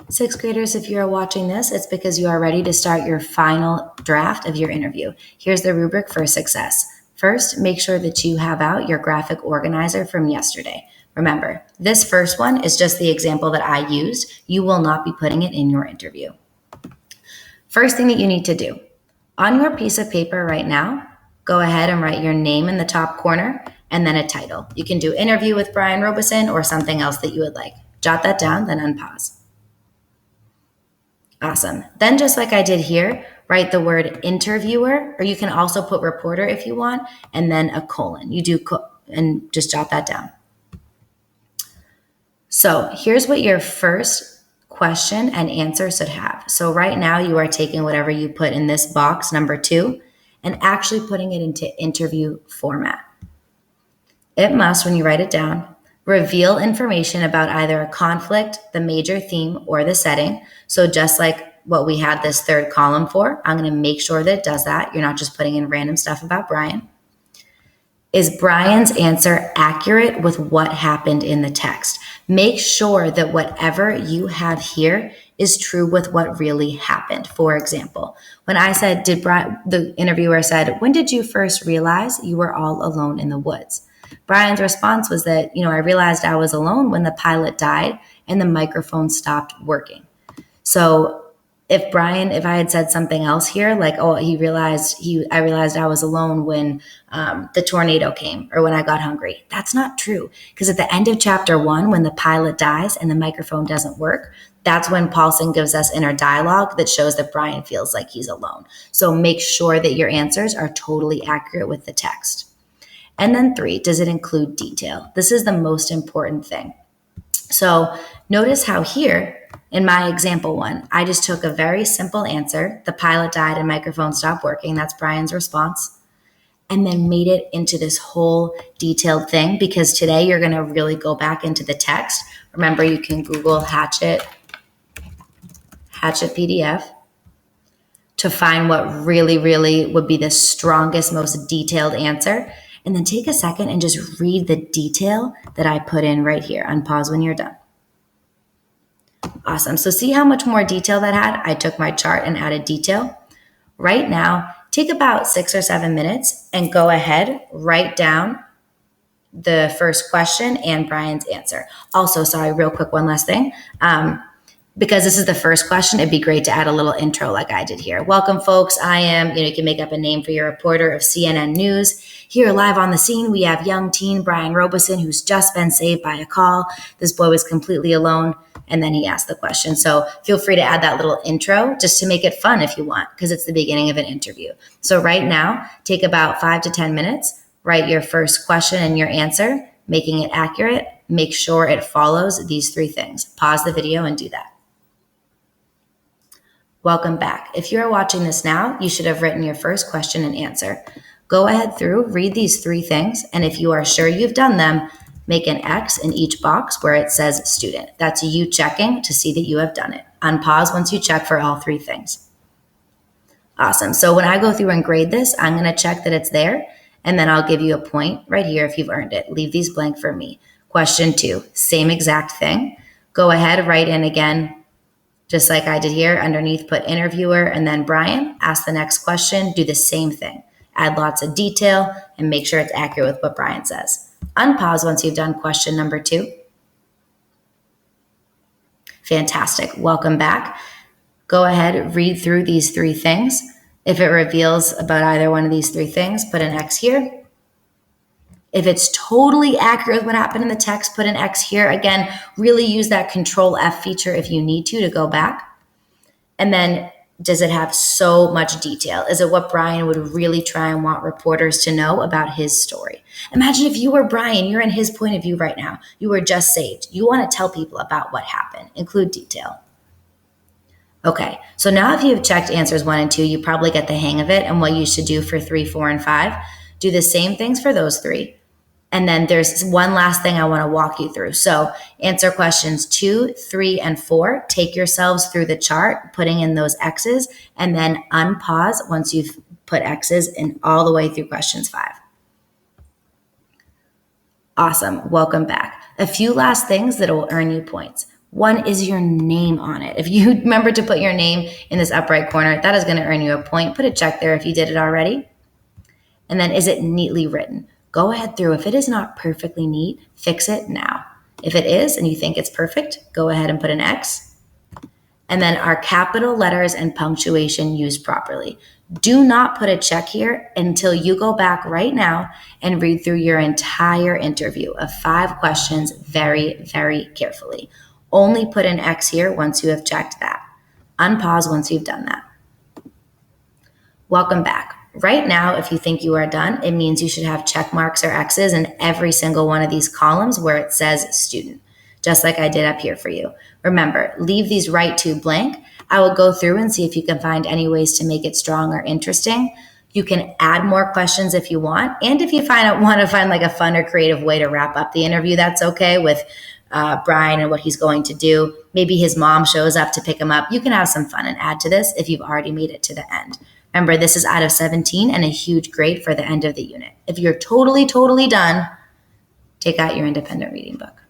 Sixth graders, if you are watching this, it's because you are ready to start your final draft of your interview. Here's the rubric for success. First, make sure that you have out your graphic organizer from yesterday. Remember, this first one is just the example that I used. You will not be putting it in your interview. First thing that you need to do, on your piece of paper right now, go ahead and write your name in the top corner and then a title. You can do interview with Brian Robeson or something else that you would like. Jot that down, then unpause. Awesome. Then just like I did here, write the word interviewer, or you can also put reporter if you want, and then a colon. And just jot that down. So here's what your first question and answer should have. So right now you are taking whatever you put in this box, number 2, and actually putting it into interview format. It must, when you write it down, reveal information about either a conflict, the major theme, or the setting. So just like what we had this third column for, I'm going to make sure that it does that. You're not just putting in random stuff about Brian. Is Brian's answer accurate with what happened in the text? Make sure that whatever you have here is true with what really happened. For example, when I said, the interviewer said, when did you first realize you were all alone in the woods? Brian's response was that, I realized I was alone when the pilot died and the microphone stopped working. So if I had said something else here, like, I realized I was alone when the tornado came or when I got hungry. That's not true. Because at the end of chapter 1, when the pilot dies and the microphone doesn't work, that's when Paulson gives us inner dialogue that shows that Brian feels like he's alone. So make sure that your answers are totally accurate with the text. And then 3, does it include detail? This is the most important thing. So notice how here, in my example 1, I just took a very simple answer. The pilot died and microphone stopped working. That's Brian's response. And then made it into this whole detailed thing, because today you're going to really go back into the text. Remember, you can Google Hatchet PDF to find what really, really would be the strongest, most detailed answer. And then take a second and just read the detail that I put in right here. Unpause when you're done. Awesome. So see how much more detail that had? I took my chart and added detail. Right now, take about 6 or 7 minutes and go ahead, write down the first question and Brian's answer. Also, sorry, real quick, one last thing. Because this is the first question, it'd be great to add a little intro like I did here. Welcome, folks. I am, you can make up a name for your reporter of CNN News. Here live on the scene, we have young teen Brian Robeson, who's just been saved by a call. This boy was completely alone, and then he asked the question. So feel free to add that little intro just to make it fun if you want, because it's the beginning of an interview. So right now, take about 5 to 10 minutes, write your first question and your answer, making it accurate. Make sure it follows these 3 things. Pause the video and do that. Welcome back. If you're watching this now, you should have written your first question and answer. Go ahead through, read these 3 things, and if you are sure you've done them, make an X in each box where it says student. That's you checking to see that you have done it. Unpause once you check for all 3 things. Awesome. So when I go through and grade this, I'm going to check that it's there, and then I'll give you a point right here if you've earned it. Leave these blank for me. Question 2, same exact thing. Go ahead, write in again, just like I did here, underneath put interviewer and then Brian. Ask the next question, do the same thing. Add lots of detail and make sure it's accurate with what Brian says. Unpause once you've done question number 2. Fantastic. Welcome back. Go ahead, read through these 3 things. If it reveals about either one of these 3 things, put an X here. If it's totally accurate with what happened in the text, put an X here. Again, really use that Control F feature if you need to go back. And then, does it have so much detail? Is it what Brian would really try and want reporters to know about his story? Imagine if you were Brian, you're in his point of view right now. You were just saved. You want to tell people about what happened. Include detail. Okay, so now if you've checked answers 1 and 2, you probably get the hang of it and what you should do for 3, 4, and 5. Do the same things for those 3. And then there's one last thing I want to walk you through. So answer questions 2, 3, and 4. Take yourselves through the chart, putting in those X's, and then unpause once you've put X's in all the way through questions 5. Awesome. Welcome back. A few last things that will earn you points. One is your name on it. If you remember to put your name in this upper right corner, that is going to earn you a point. Put a check there if you did it already. And then, is it neatly written? Go ahead through. If it is not perfectly neat, fix it now. If it is and you think it's perfect, go ahead and put an X. And then, are capital letters and punctuation used properly? Do not put a check here until you go back right now and read through your entire interview of 5 questions very, very carefully. Only put an X here once you have checked that. Unpause once you've done that. Welcome back. Right now, if you think you are done, it means you should have check marks or X's in every single one of these columns where it says student, just like I did up here for you. Remember, leave these right to blank. I will go through and see if you can find any ways to make it strong or interesting. You can add more questions if you want. And if you want to find like a fun or creative way to wrap up the interview, that's okay with Brian and what he's going to do. Maybe his mom shows up to pick him up. You can have some fun and add to this if you've already made it to the end. Remember, this is out of 17 and a huge grade for the end of the unit. If you're totally done, take out your independent reading book.